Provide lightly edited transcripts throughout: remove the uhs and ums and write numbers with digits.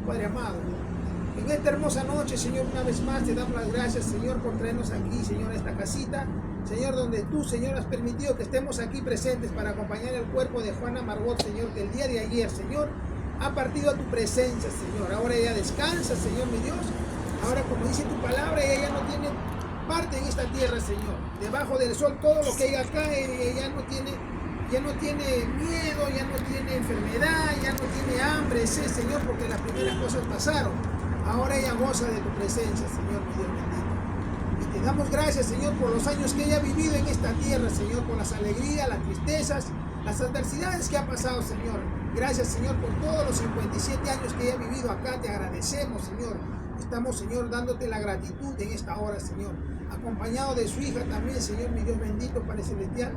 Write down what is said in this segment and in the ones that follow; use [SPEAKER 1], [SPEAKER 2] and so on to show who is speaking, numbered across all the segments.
[SPEAKER 1] Padre amado. En esta hermosa noche, Señor, una vez más te damos las gracias, Señor, por traernos aquí, Señor, a esta casita, Señor, donde tú, Señor, has permitido que estemos aquí presentes para acompañar el cuerpo de Juana Margot, Señor, que el día de ayer, Señor, ha partido a tu presencia, Señor. Ahora ella descansa, Señor, mi Dios. Ahora, como dice tu palabra, ella ya no tiene parte en esta tierra, Señor. Debajo del sol, todo lo que ella cae, ella ya no tiene miedo, ya no tiene enfermedad, ya no tiene hambre, sí, Señor, porque las primeras cosas pasaron. Ahora ella goza de tu presencia, Señor, mi Dios bendito. Y te damos gracias, Señor, por los años que ella ha vivido en esta tierra, Señor, por las alegrías, las tristezas, las adversidades que ha pasado, Señor. Gracias, Señor, por todos los 57 años que ella ha vivido acá. Te agradecemos, Señor. Estamos, Señor, dándote la gratitud en esta hora, Señor. Acompañado de su hija también, Señor, mi Dios bendito, Padre Celestial.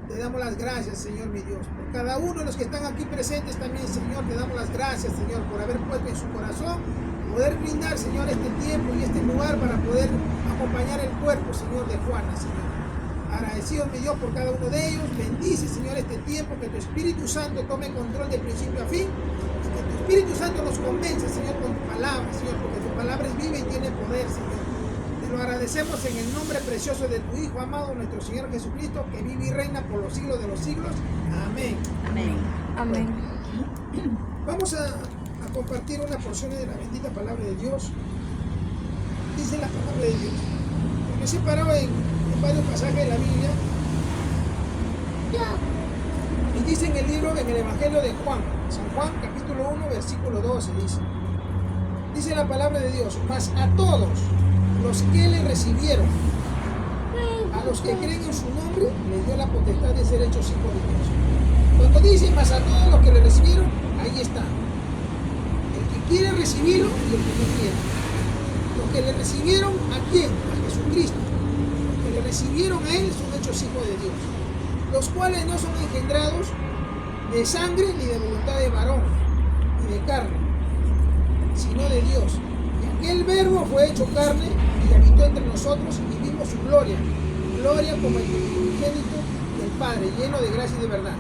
[SPEAKER 1] Te damos las gracias, Señor, mi Dios. Por cada uno de los que están aquí presentes también, Señor, te damos las gracias, Señor, por haber puesto en su corazón poder brindar, Señor, este tiempo y este lugar para poder acompañar el cuerpo, Señor, de Juana, Señor. Agradecido, mi Dios, por cada uno de ellos. Bendice, Señor, este tiempo, que tu Espíritu Santo tome control de principio a fin y que tu Espíritu Santo nos convence, Señor, con tu palabra, Señor, porque tu palabra es viva y tiene poder, Señor. Te lo agradecemos en el nombre precioso de tu Hijo amado, nuestro Señor Jesucristo, que vive y reina por los siglos de los siglos. Amén.
[SPEAKER 2] Amén. Amén.
[SPEAKER 1] Vamos a compartir una porción de la bendita palabra de Dios. Dice la palabra de Dios. Me he separado en varios pasajes de la Biblia. Y dice en el libro, en el Evangelio de Juan, San Juan, capítulo 1, versículo 12, dice la palabra de Dios: mas a todos los que le recibieron, a los que creen en su nombre, les dio la potestad de ser hechos hijos de Dios. Cuando dice mas a todos los que le recibieron, ahí está. El que quiere recibirlo y el que no quiere. Los que le recibieron, ¿a quién? A Jesucristo. Los que le recibieron a Él son hechos hijos de Dios, los cuales no son engendrados de sangre ni de voluntad de varón ni de carne, sino de Dios. Y aquel verbo fue hecho carne y habitó entre nosotros y vimos su gloria, gloria como el unigénito del Padre, lleno de gracia y de verdad.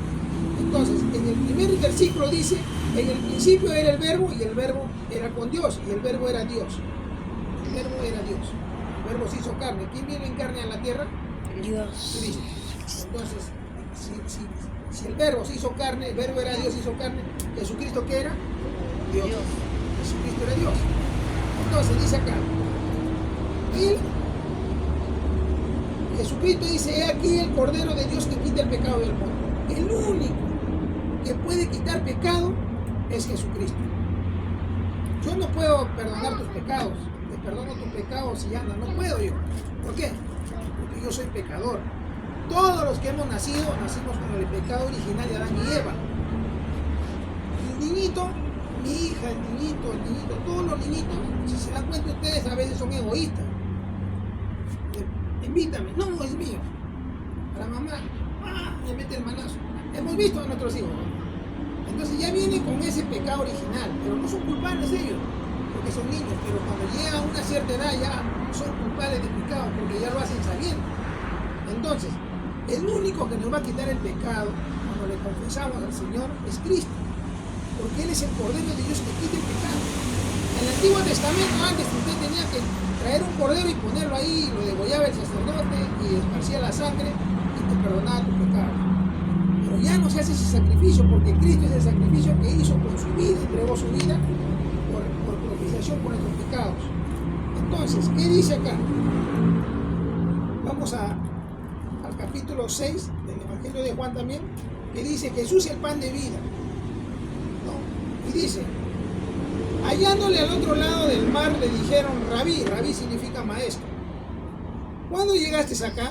[SPEAKER 1] Entonces, en el primer versículo dice: en el principio era el verbo y el verbo era con Dios y el verbo era Dios. El verbo era Dios. El verbo se hizo carne. ¿Quién viene en carne a la tierra?
[SPEAKER 2] Dios.
[SPEAKER 1] Cristo. Entonces, si el verbo se hizo carne, el verbo era Dios, se hizo carne, ¿Jesucristo qué era? Dios. Jesucristo era Dios. Entonces dice acá, Jesucristo dice: he aquí el Cordero de Dios que quita el pecado del mundo. El único que puede quitar pecado es Jesucristo. Yo no puedo perdonar tus pecados. Te perdono tus pecados y anda. No puedo yo. ¿Por qué? Porque yo soy pecador. Todos los que hemos nacido, nacimos con el pecado original de Adán y Eva. El niñito, mi hija, el niñito, todos los niñitos, si se dan cuenta ustedes, a veces son egoístas. Invítame, no, es mío. A la mamá, le mete el manazo. Hemos visto a nuestros hijos, ¿no? Entonces ya vienen con ese pecado original, pero no son culpables ellos, porque son niños, pero cuando llegan a una cierta edad ya son culpables de pecado, porque ya lo hacen sabiendo. Entonces, el único que nos va a quitar el pecado cuando le confesamos al Señor es Cristo, porque Él es el Cordero de Dios que quita el pecado. En el Antiguo Testamento, antes usted tenía que traer un cordero y ponerlo ahí, lo degollaba el sacerdote y esparcía la sangre y te perdonaba tu pecado. Pero ya no se hace ese sacrificio, porque Cristo es el sacrificio que hizo con su vida, entregó su vida por propiciación por nuestros pecados. Entonces, ¿qué dice acá? Vamos al capítulo 6 del Evangelio de Juan también, que dice: Jesús es el pan de vida, ¿no? Y dice: hallándole al otro lado del mar le dijeron: Rabí. Rabí significa maestro. ¿Cuándo llegaste acá?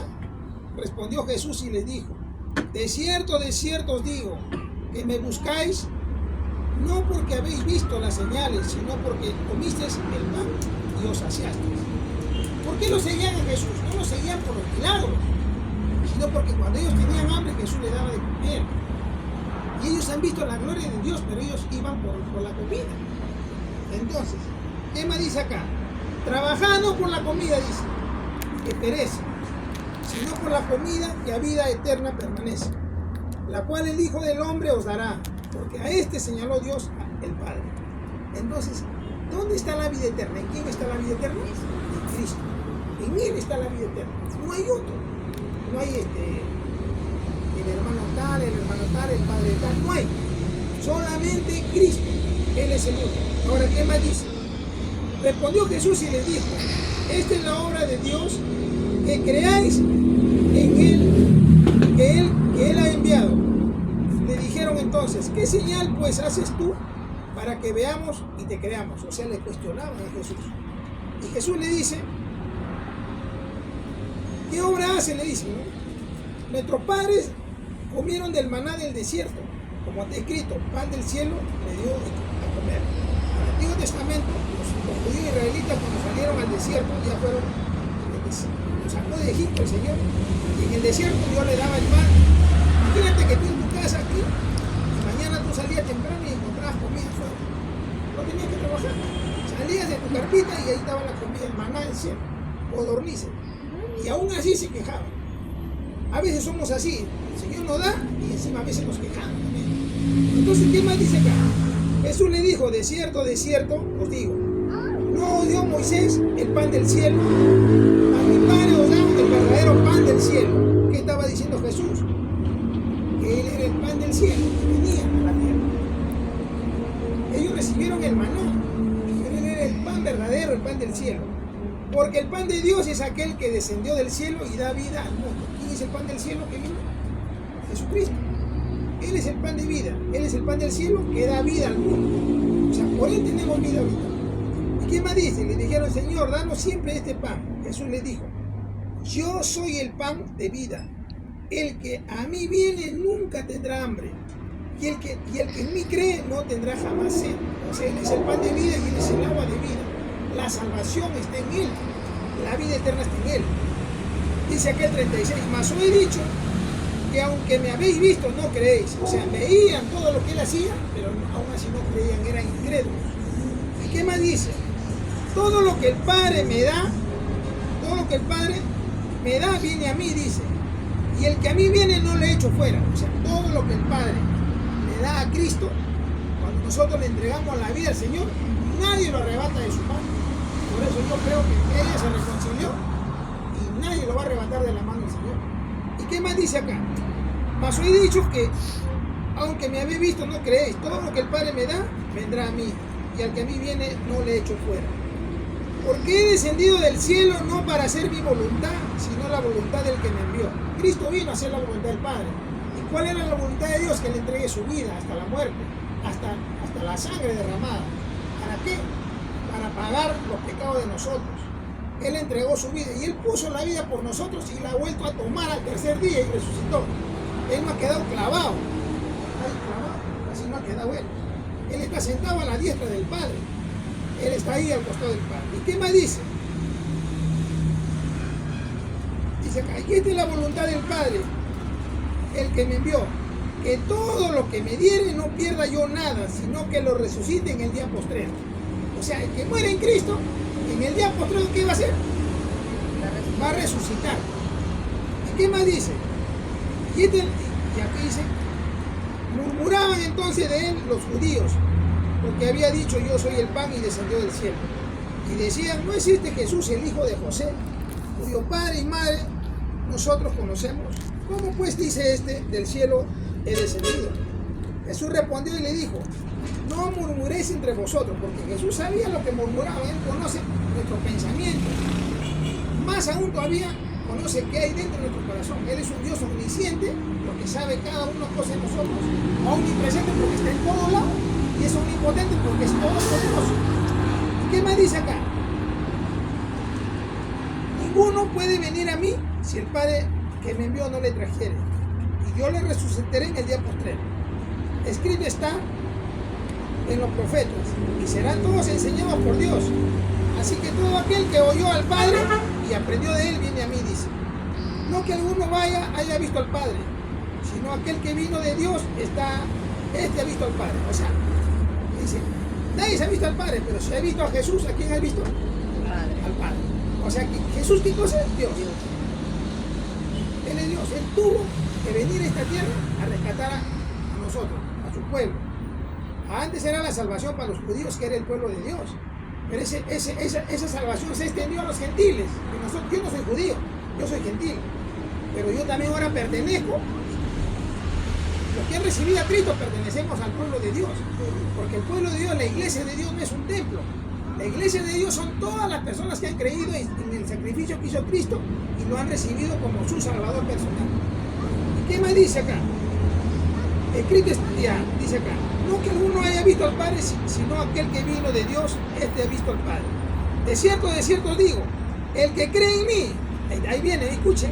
[SPEAKER 1] Respondió Jesús y les dijo: de cierto os digo, que me buscáis no porque habéis visto las señales, sino porque comisteis el pan y os saciasteis. ¿Por qué lo seguían a Jesús? No lo seguían por los milagros, sino porque cuando ellos tenían hambre, Jesús les daba de comer. Y ellos han visto la gloria de Dios, pero ellos iban por la comida. Entonces, ¿qué más dice acá? Trabajad no por la comida, dice, que perece, sino por la comida que a vida eterna permanece, la cual el Hijo del Hombre os dará, porque a este señaló Dios el Padre. Entonces, ¿Dónde está la vida eterna? ¿En quién está la vida eterna? En Cristo. En Él está la vida eterna. No hay otro. No hay el hermano tal, el padre tal. No hay. Solamente Cristo. Él es el único. Ahora, ¿qué más dice? Respondió Jesús y les dijo: esta es la obra de Dios, que creáis en Él, que Él ha enviado. Le dijeron entonces: ¿qué señal pues haces tú para que veamos y te creamos? O sea, le cuestionaban a Jesús. Y Jesús le dice: ¿qué obra hace? Le dice, ¿no? Nuestros padres comieron del maná del desierto, como está escrito: pan del cielo le dio a comer. En el Antiguo Testamento, los judíos israelitas, cuando salieron al desierto, ya fueron, los sacó de Egipto el Señor, y en el desierto Dios le daba el pan. Imagínate que tú en tu casa aquí, y mañana tú salías temprano y encontrabas comida fuera. No tenías que trabajar. Salías de tu carpita y ahí estaba la comida, el maná del cielo, codornices. Y aún así se quejaban. A veces somos así, el Señor nos da y encima a veces nos quejamos también. Entonces, ¿qué más dice acá? Jesús le dijo: de cierto os digo, no os dio Moisés el pan del cielo, a mi Padre os da el verdadero pan del cielo. ¿Qué estaba diciendo Jesús? Que Él era el pan del cielo, que venía a la tierra. Ellos recibieron el maná, pero Él era el pan verdadero, el pan del cielo. Porque el pan de Dios es aquel que descendió del cielo y da vida al mundo. ¿Quién es el pan del cielo que vino? Jesucristo. Él es el pan de vida. Él es el pan del cielo que da vida al mundo. O sea, por Él tenemos vida ahorita. ¿Y qué más dice? Le dijeron: Señor, danos siempre este pan. Jesús les dijo: yo soy el pan de vida. El que a mí viene nunca tendrá hambre. Y el que en mí cree no tendrá jamás sed. O sea, Él es el pan de vida y Él es el agua de vida. La salvación está en Él, la vida eterna está en Él. Dice aquel 36: mas os he dicho que aunque me habéis visto no creéis. O sea, veían todo lo que Él hacía, pero aún así no creían, eran incrédulos. ¿Y qué más dice? Todo lo que el Padre me da, viene a mí, dice. Y el que a mí viene no le echo fuera. O sea, todo lo que el Padre le da a Cristo, cuando nosotros le entregamos la vida al Señor, nadie lo arrebata de su mano. Por eso yo creo que ella se reconcilió y nadie lo va a arrebatar de la mano del Señor. ¿Y qué más dice acá? Mas os he dicho que aunque me habéis visto no creéis. Todo lo que el Padre me da vendrá a mí, y al que a mí viene no le echo fuera. Porque he descendido del cielo no para hacer mi voluntad, sino la voluntad del que me envió. Cristo vino a hacer la voluntad del Padre. ¿Y cuál era la voluntad de Dios? Que le entregue su vida hasta la muerte, hasta la sangre derramada. ¿Para qué? Para pagar los pecados de nosotros. Él entregó su vida y Él puso la vida por nosotros y la ha vuelto a tomar al tercer día y resucitó. Él no ha quedado clavado. Así no ha quedado Él. Él está sentado a la diestra del Padre. Él está ahí al costado del Padre. ¿Y qué más dice? Dice acá: y esta es la voluntad del Padre, el que me envió, que todo lo que me diere no pierda yo nada, sino que lo resucite en el día postrero. O sea, el que muere en Cristo, en el día postrero, ¿qué va a hacer? Va a resucitar. ¿Y qué más dice? Y aquí dice: murmuraban entonces de Él los judíos, porque había dicho: yo soy el pan y descendió del cielo. Y decían: ¿no es este Jesús el hijo de José, cuyo padre y madre nosotros conocemos? ¿Cómo pues dice este: del cielo he descendido? Jesús respondió y le dijo: no murmuréis entre vosotros, porque Jesús sabía lo que murmuraban. Él conoce nuestro pensamiento. Más aún todavía conoce qué hay dentro de nuestro corazón. Él es un Dios omnisciente, porque sabe cada una cosa de nosotros, omnipresente porque está en todo lado, y es omnipotente porque es todopoderoso. ¿Y qué más dice acá? Ninguno puede venir a mí si el Padre que me envió no le trajere, y yo le resucitaré en el día postrero. Escrito está en los profetas, y serán todos enseñados por Dios. Así que todo aquel que oyó al Padre y aprendió de Él viene a mí, dice. No que alguno haya visto al Padre, sino aquel que vino de Dios ha visto al Padre. O sea, dice, nadie se ha visto al Padre, pero si ha visto a Jesús, ¿a quién ha visto? Al Padre. O sea, que Jesús, ¿qué cosa es? Dios. Él es Dios. Él tuvo que venir a esta tierra a rescatar a nosotros, a su pueblo. Antes era la salvación para los judíos, que era el pueblo de Dios. Pero esa salvación se extendió a los gentiles. Yo no soy judío, yo soy gentil. Pero yo también ahora pertenezco. Los que han recibido a Cristo pertenecemos al pueblo de Dios. Porque el pueblo de Dios, la iglesia de Dios no es un templo. La iglesia de Dios son todas las personas que han creído en el sacrificio que hizo Cristo y lo han recibido como su Salvador personal. ¿Y qué más dice acá? Escrito está, dice acá, no que alguno haya visto al Padre, sino aquel que vino de Dios, este ha visto al Padre. De cierto os digo, el que cree en mí, ahí viene, escuchen,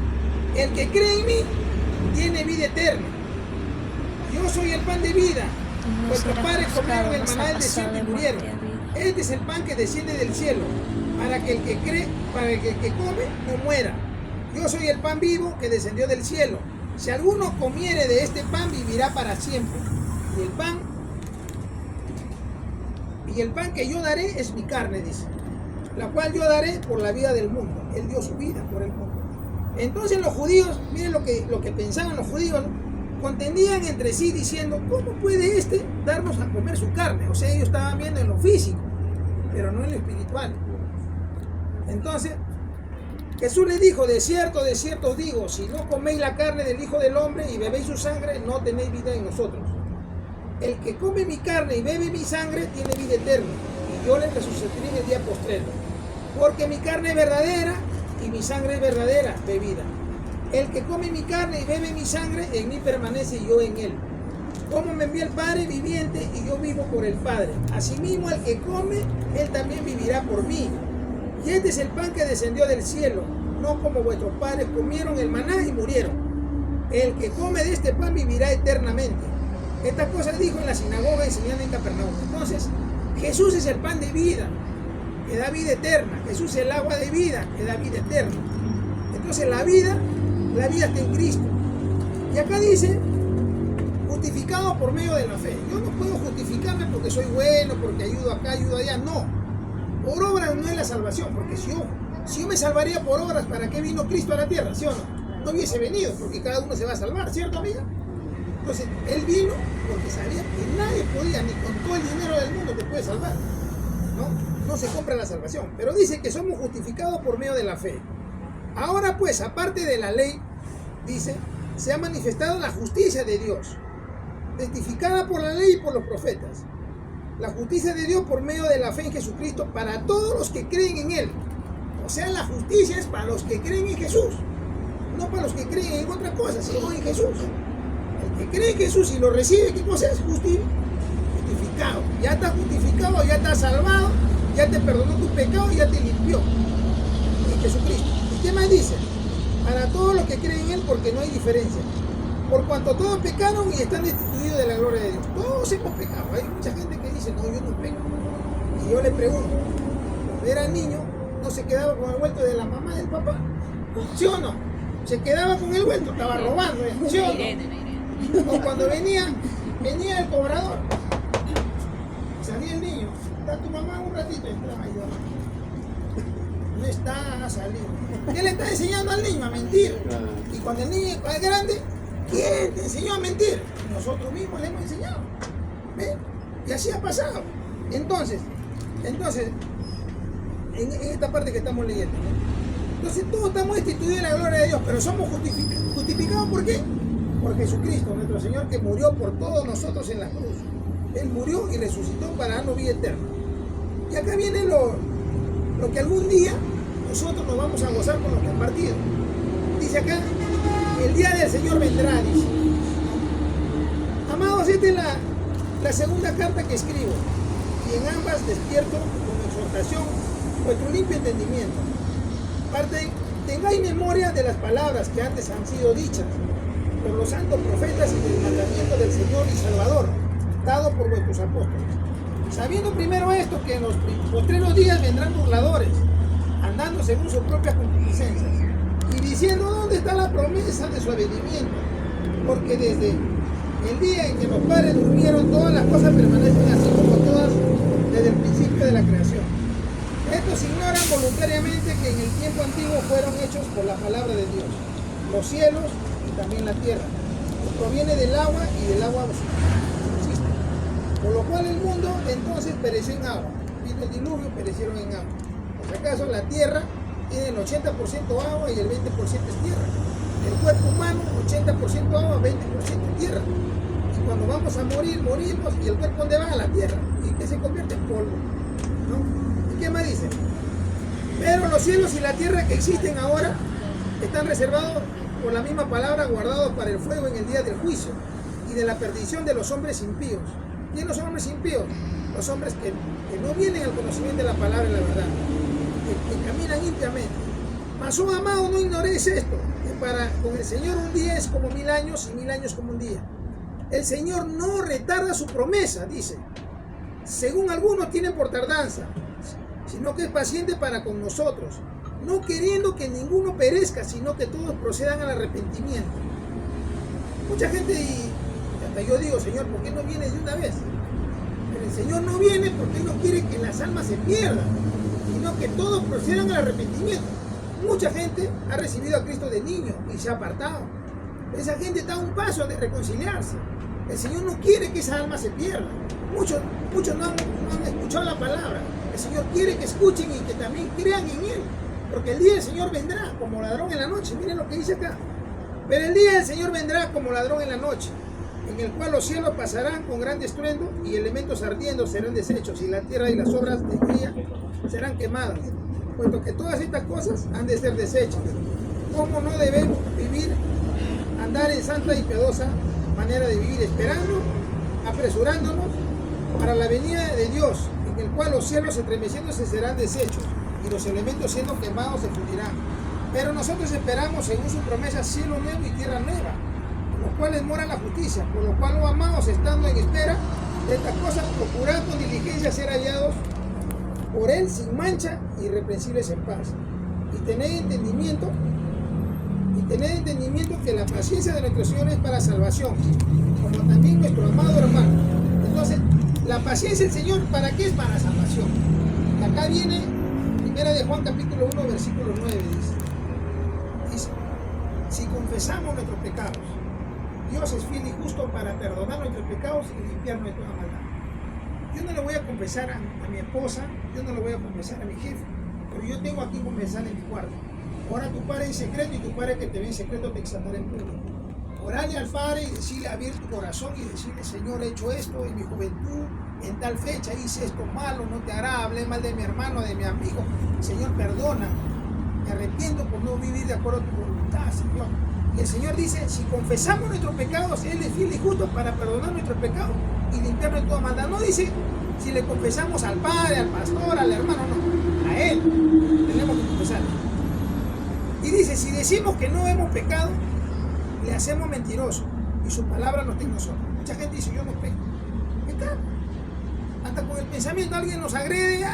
[SPEAKER 1] el que cree en mí tiene vida eterna. Yo soy el pan de vida. Vuestros padres comieron el maná del desierto y murieron. Este es el pan que desciende del cielo, para que el que cree, para que el que come no muera. Yo soy el pan vivo que descendió del cielo. Si alguno comiere de este pan, vivirá para siempre. Y el pan que yo daré es mi carne, dice, la cual yo daré por la vida del mundo. Él dio su vida por el mundo. Entonces los judíos, miren lo que pensaban los judíos, ¿no? Contendían entre sí diciendo, ¿cómo puede darnos a comer su carne? O sea, ellos estaban viendo en lo físico, pero no en lo espiritual. Entonces Jesús les dijo, de cierto os digo, si no coméis la carne del Hijo del Hombre y bebéis su sangre, no tenéis vida en nosotros. El que come mi carne y bebe mi sangre tiene vida eterna, y yo le resucitaré en el día postrero. Porque mi carne es verdadera y mi sangre es verdadera bebida. El que come mi carne y bebe mi sangre, en mí permanece y yo en él. Como me envía el Padre viviente y yo vivo por el Padre. Asimismo, el que come, él también vivirá por mí. Y este es el pan que descendió del cielo, no como vuestros padres comieron el maná y murieron. El que come de este pan vivirá eternamente. Estas cosas dijo en la sinagoga enseñando en Capernaum. Entonces, Jesús es el pan de vida, que da vida eterna. Jesús es el agua de vida, que da vida eterna. Entonces la vida está en Cristo. Y acá dice, justificado por medio de la fe. Yo no puedo justificarme porque soy bueno, porque ayudo acá, ayudo allá, no. Por obras no es la salvación, porque si yo me salvaría por obras, ¿para qué vino Cristo a la tierra? ¿Sí o no? No hubiese venido, porque cada uno se va a salvar, ¿cierto, amiga? Entonces, Él vino porque sabía que nadie podía, ni con todo el dinero del mundo te puede salvar. No se compra la salvación, pero dice que somos justificados por medio de la fe. Ahora pues, aparte de la ley, dice, se ha manifestado la justicia de Dios, testificada por la ley y por los profetas. La justicia de Dios por medio de la fe en Jesucristo para todos los que creen en Él. O sea, la justicia es para los que creen en Jesús, no para los que creen en otra cosa, sino en Jesús. El que cree en Jesús y lo recibe, ¿qué cosa es? Justificado. Ya está justificado, ya está salvado, ya te perdonó tus pecados, ya te limpió en Jesucristo. ¿Y qué más dice? Para todos los que creen en Él, porque no hay diferencia. Por cuanto todos pecaron y están destituidos de la gloria de Dios. Todos hemos pecado. Hay mucha gente que dice, no, yo no peco. Y yo le pregunto, cuando era niño, ¿no se quedaba con el vuelto de la mamá del papá? ¿Sí o no? Se quedaba con el vuelto, estaba robando, ¿sí o no? O cuando venía el cobrador, salía el niño, está tu mamá un ratito, entraba ahí. No está saliendo. ¿Qué le está enseñando al niño? A mentir. Y cuando el niño es grande, ¿quién te enseñó a mentir? Nosotros mismos le hemos enseñado. ¿Ven? Y así ha pasado. Entonces, en esta parte que estamos leyendo, ¿no? Entonces todos estamos destituidos de la gloria de Dios, pero somos justificados ¿por qué? Por Jesucristo, nuestro Señor, que murió por todos nosotros en la cruz. Él murió y resucitó para darnos vida eterna. Y acá viene lo que algún día nosotros nos vamos a gozar con los que han partido. Dice acá, el día del Señor vendrá, dice. Amados, esta es la segunda carta que escribo, y en ambas despierto con exhortación vuestro limpio entendimiento. Tengáis memoria de las palabras que antes han sido dichas por los santos profetas y del mandamiento del Señor y Salvador, dado por vuestros apóstoles. Sabiendo primero esto, que en los postreros días vendrán burladores, andando según sus propias concupiscencias, y diciendo, ¿dónde está la promesa de su advenimiento? Porque desde el día en que los padres durmieron, todas las cosas permanecen así como todas desde el principio de la creación. Estos ignoran voluntariamente que en el tiempo antiguo fueron hechos por la palabra de Dios, los cielos y también la tierra, que proviene del agua y del agua subsiste. Por lo cual el mundo entonces pereció en agua, vino el diluvio, perecieron en agua. Por si acaso, la tierra tiene el 80% agua y el 20% es tierra. El cuerpo humano, 80% agua, 20% tierra. Y cuando vamos a morir, morimos, y el cuerpo ¿dónde va? A la tierra. ¿Y que se convierte en polvo? ¿No? ¿Y qué más dice? Pero los cielos y la tierra que existen ahora están reservados por la misma palabra, guardados para el fuego en el día del juicio y de la perdición de los hombres impíos. ¿Quiénes son hombres impíos? Los hombres que no vienen al conocimiento de la palabra y la verdad, que caminan impiamente. Mas, oh amado, no ignoréis esto, que con el Señor un día es como 1000 años y 1000 años como un día. El Señor no retarda su promesa, dice, según algunos tienen por tardanza, sino que es paciente para con nosotros, no queriendo que ninguno perezca, sino que todos procedan al arrepentimiento. Mucha gente, y hasta yo digo, Señor, ¿por qué no vienes de una vez? Pero el Señor no viene porque Él no quiere que las almas se pierdan, sino que todos procedan al arrepentimiento. Mucha gente ha recibido a Cristo de niño y se ha apartado. Esa gente está a un paso de reconciliarse. El Señor no quiere que esa alma se pierda. Muchos no han escuchado la palabra. El Señor quiere que escuchen y que también crean en Él. Porque el día del Señor vendrá como ladrón en la noche. Miren lo que dice acá. Pero el día del Señor vendrá como ladrón en la noche, en el cual los cielos pasarán con gran estruendo y elementos ardiendo serán deshechos y la tierra y las obras de ella serán quemadas. Puesto que todas estas cosas han de ser deshechas. ¿Cómo no debemos vivir, andar en santa y piadosa manera de vivir, esperando, apresurándonos para la venida de Dios, en el cual los cielos estremeciéndose serán deshechos y los elementos siendo quemados se fundirán? Pero nosotros esperamos, según su promesa, cielo nuevo y tierra nueva, en los cuales mora la justicia, por lo cual, oh amados, estando en espera de estas cosas, procurad con diligencia ser hallados por Él sin mancha, irreprensibles en paz. Y tened entendimiento que la paciencia de nuestro Señor es para salvación, como también nuestro amado hermano. Entonces, la paciencia del Señor, ¿para qué es? Para salvación. Y acá viene, 1 de Juan capítulo 1, versículo 9, dice, si confesamos nuestros pecados, Dios es fiel y justo para perdonar nuestros pecados y limpiarnos de toda maldad. Yo no le voy a confesar a mi esposa, yo no le voy a confesar a mi jefe, pero yo tengo aquí confesar en mi cuarto. Ora a tu Padre en secreto y tu Padre que te ve en secreto te exaltará en público. Orale al Padre y decirle, abrir tu corazón y decirle, Señor, he hecho esto en mi juventud, en tal fecha hice esto malo, no te hará, hablé mal de mi hermano, de mi amigo. Señor, perdona, me arrepiento por no vivir de acuerdo a tu voluntad, Señor. Y el Señor dice, si confesamos nuestros pecados, Él es fiel y justo para perdonar nuestros pecados y limpiarnos de toda maldad. No dice, si le confesamos al Padre, al pastor, al hermano, no, a Él tenemos que confesarle. Y dice, si decimos que no hemos pecado, le hacemos mentiroso y su palabra no está en nosotros. Mucha gente dice, yo no peco. Pecamos. Hasta con el pensamiento alguien nos agrede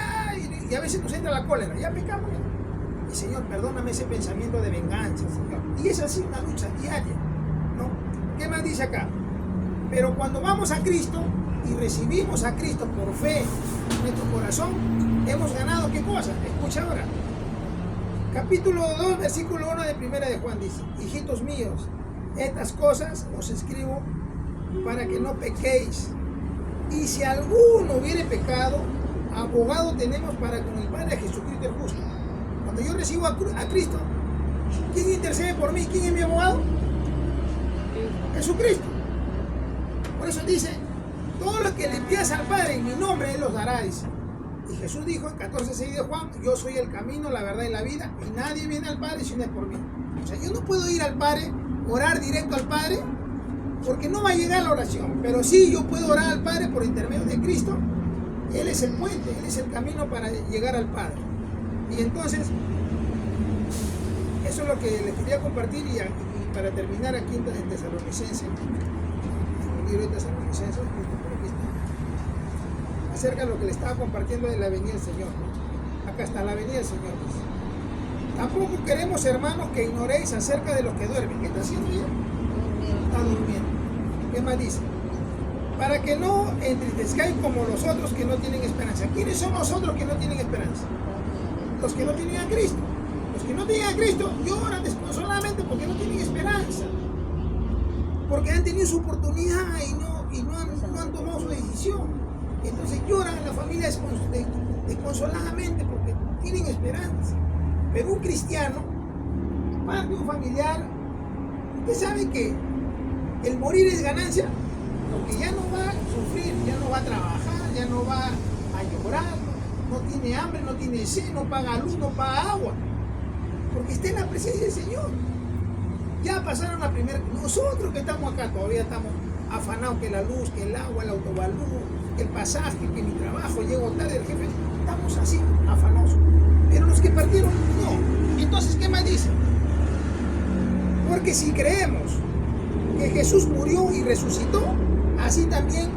[SPEAKER 1] y a veces nos entra la cólera. Ya pecamos. Ya. Y Señor, perdóname ese pensamiento de venganza, Señor. Y es así una lucha diaria, ¿no? ¿Qué más dice acá? Pero cuando vamos a Cristo y recibimos a Cristo por fe en nuestro corazón, hemos ganado, ¿qué cosa? Escucha ahora. Capítulo 2, versículo 1 de 1 de Juan dice, hijitos míos, estas cosas os escribo para que no pequéis. Y si alguno hubiere pecado, abogado tenemos para con el Padre, Jesucristo el justo. Cuando yo recibo a Cristo, ¿quién intercede por mí? ¿Quién es mi abogado? Jesucristo. Por eso dice, todo lo que le pidas al Padre en mi nombre, Él los dará, dice. Y Jesús dijo en 14:6 de Juan, yo soy el camino, la verdad y la vida, y nadie viene al Padre si no es por mí. O sea, yo no puedo ir al Padre, orar directo al Padre, porque no va a llegar la oración. Pero sí, yo puedo orar al Padre por intermedio de Cristo. Él es el puente, Él es el camino para llegar al Padre. Y entonces, eso es lo que les quería compartir. Y para terminar aquí en Tesalonicenses, en el libro de Tesalonicenses, acerca de lo que le estaba compartiendo de la venida del Señor. Acá está la venida del Señor. Tampoco queremos, hermanos, que ignoréis acerca de los que duermen. ¿Qué está haciendo ya? Está durmiendo. ¿Qué más dice? Para que no entristezcáis como los otros que no tienen esperanza. ¿Quiénes son los otros que no tienen esperanza? Los que no tienen a Cristo. Los que no tienen a Cristo lloran desconsoladamente porque no tienen esperanza. Porque han tenido su oportunidad y no han tomado su decisión. Entonces lloran, la familia desconsoladamente porque tienen esperanza. Pero un cristiano, padre de un familiar, usted sabe que el morir es ganancia, porque ya no va a sufrir, ya no va a trabajar, ya no va a llorar, no tiene hambre, no tiene sed, no paga luz, no paga agua, porque está en la presencia del Señor. Ya pasaron la primera. Nosotros que estamos acá todavía estamos afanados que la luz, que el agua, el autovalú, que el pasaje, que mi trabajo, llego tarde, el jefe, estamos así, afanosos. Pero los que partieron, no. Entonces, ¿qué más dice? Porque si creemos que Jesús murió y resucitó, así también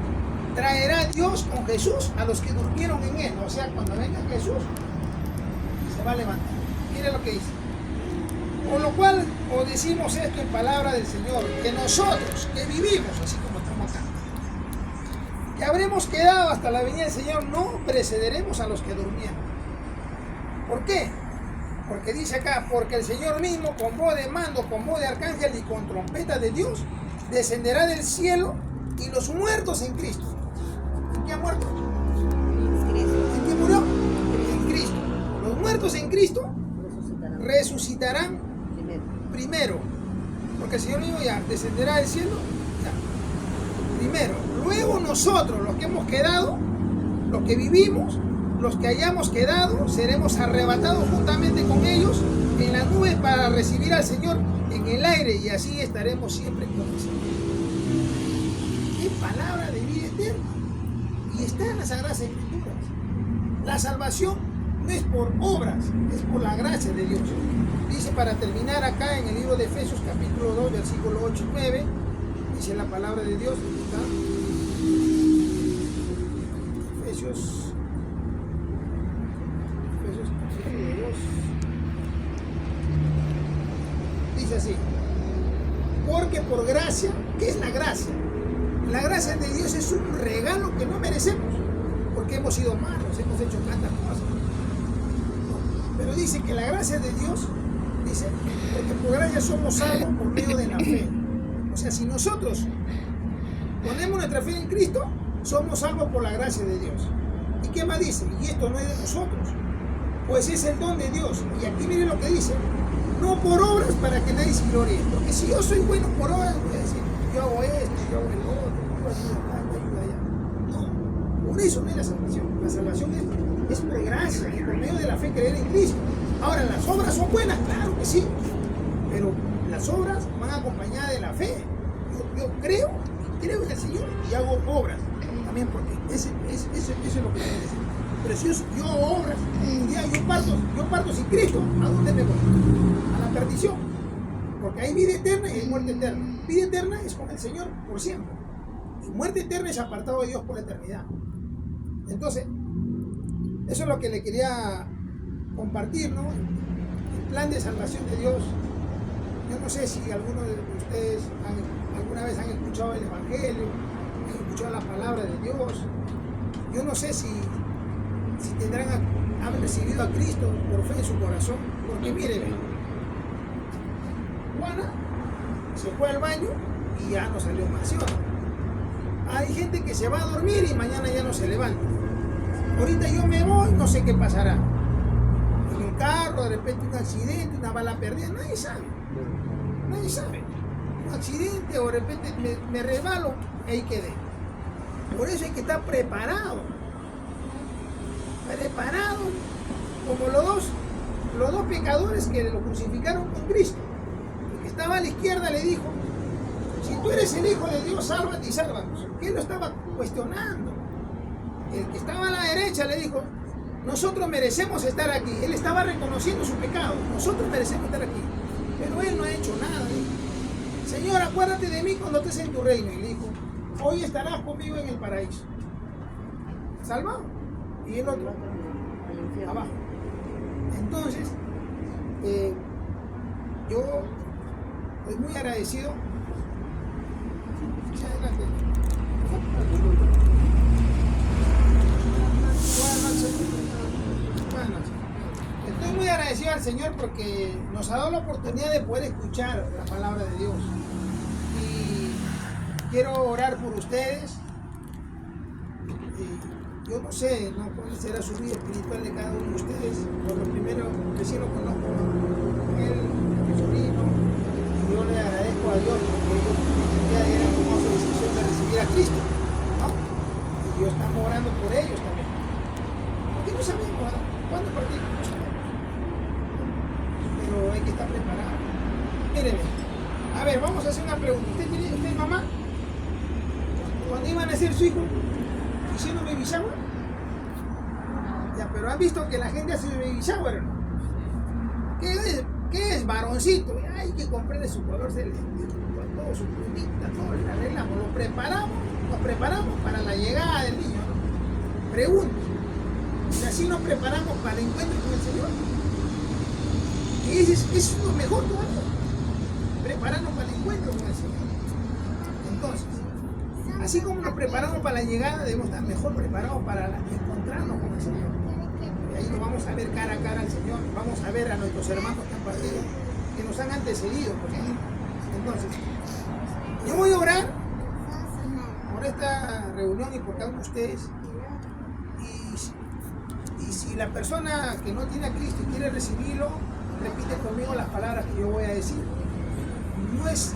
[SPEAKER 1] traerá Dios con Jesús a los que durmieron en él. O sea, cuando venga Jesús, se va a levantar. Mire lo que dice. Con lo cual, os decimos esto en palabra del Señor, que nosotros que vivimos, así como estamos acá, que habremos quedado hasta la venida del Señor, no precederemos a los que durmieron. ¿Por qué? Porque dice acá, porque el Señor mismo, con voz de mando, con voz de arcángel y con trompeta de Dios, descenderá del cielo, y los muertos en Cristo. ¿En qué ha muerto? ¿En qué murió? En Cristo. Los muertos en Cristo resucitarán primero. Porque el Señor mismo ya descenderá del cielo. Ya. Primero. Luego nosotros, los que hemos quedado, los que vivimos, los que hayamos quedado, seremos arrebatados juntamente con ellos en la nube para recibir al Señor en el aire, y así estaremos siempre con el Señor. Es palabra de vida eterna y está en las Sagradas Escrituras. La salvación no es por obras, es por la gracia de Dios. Dice, para terminar acá en el libro de Efesios capítulo 2 versículo 8 y 9, dice la palabra de Dios, ¿está? Efesios capítulo 2 dice así: porque por gracia, ¿qué es la gracia? La gracia de Dios es un regalo que no merecemos, porque hemos sido malos, hemos hecho tantas cosas. Pero dice que la gracia de Dios, dice, porque por gracia somos salvos por medio de la fe. O sea, si nosotros ponemos nuestra fe en Cristo, somos salvos por la gracia de Dios. ¿Y qué más dice? Y esto no es de nosotros, pues es el don de Dios. Y aquí miren lo que dice: no por obras para que nadie se gloríe. Porque si yo soy bueno por obras, voy a decir, yo hago esto, yo hago el otro, yo ayudo acá, yo ayudo allá. No, por eso no es la salvación. La salvación es por gracia, es por medio de la fe, creer en Cristo. Ahora, ¿las obras son buenas? Claro que sí, pero las obras van acompañadas de la fe. Yo creo en el Señor y hago obras también, porque eso es lo que quiero decir. Pero si yo hago obras, un día yo parto sin Cristo, ¿a dónde me voy? A la perdición. Porque hay vida eterna y hay muerte eterna. Vida eterna es con el Señor por siempre, y muerte eterna es apartado de Dios por la eternidad. Entonces, eso es lo que le quería compartir, ¿no? El plan de salvación de Dios. Yo no sé si algunos de ustedes alguna vez han escuchado el Evangelio, han escuchado la palabra de Dios. Yo no sé si han recibido a Cristo por fe en su corazón. Porque mírenme, Juana se fue al baño y ya no salió más, ¿sí o no? Hay gente que se va a dormir y mañana ya no se levanta. Ahorita yo me voy, no sé qué pasará. En el carro, de repente un accidente, una bala perdida, nadie sabe. Nadie sabe. Un accidente o de repente me resbalo, ahí quedé. Por eso hay que estar preparado. Preparado, como los dos pecadores que lo crucificaron con Cristo. El que estaba a la izquierda le dijo: si tú eres el Hijo de Dios, sálvate y sálvanos. Que él lo estaba cuestionando. El que estaba a la derecha le dijo: nosotros merecemos estar aquí. Él estaba reconociendo su pecado. Nosotros merecemos estar aquí. Pero él no ha hecho nada. Dijo: Señor, acuérdate de mí cuando estés en tu reino. Y le dijo: hoy estarás conmigo en el paraíso. Salvado. Y el otro abajo. Entonces, yo estoy muy agradecido. Adelante. Estoy muy agradecido al Señor porque nos ha dado la oportunidad de poder escuchar la palabra de Dios. Y quiero orar por ustedes. yo no sé, ¿no?, cuál será su vida espiritual de cada uno de ustedes. Por lo primero, recién lo conozco a él, mi sobrino, y yo le agradezco a Dios porque ellos ya dieron tomado su decisión de recibir a Cristo, ¿no? Y Dios está orando por ellos también. Porque no sabemos, ¿no?, cuándo partimos, no sabemos. Pero hay que estar preparado. Mírenme, a ver, vamos a hacer una pregunta. ¿Usted es mamá? Cuando iban a nacer su hijo, ¿hicieron baby shower? Ya, pero han visto que la gente hace baby shower, ¿no? ¿Qué es? Varoncito. Hay que comprarle su color celeste, todo su plumita, todo le arreglamos, nos preparamos para la llegada del niño, ¿no? Pregunto, si así nos preparamos para el encuentro con el Señor, es lo mejor todavía, prepararnos para el encuentro con el Señor. Entonces, así como nos preparamos para la llegada, debemos estar mejor preparados para encontrarnos con el Señor. Y ahí nos vamos a ver cara a cara al Señor, vamos a ver a nuestros hermanos que han partido, que nos han antecedido. Entonces, yo voy a orar por esta reunión y por cada uno de ustedes. Y si la persona que no tiene a Cristo y quiere recibirlo, repite conmigo las palabras que yo voy a decir. No es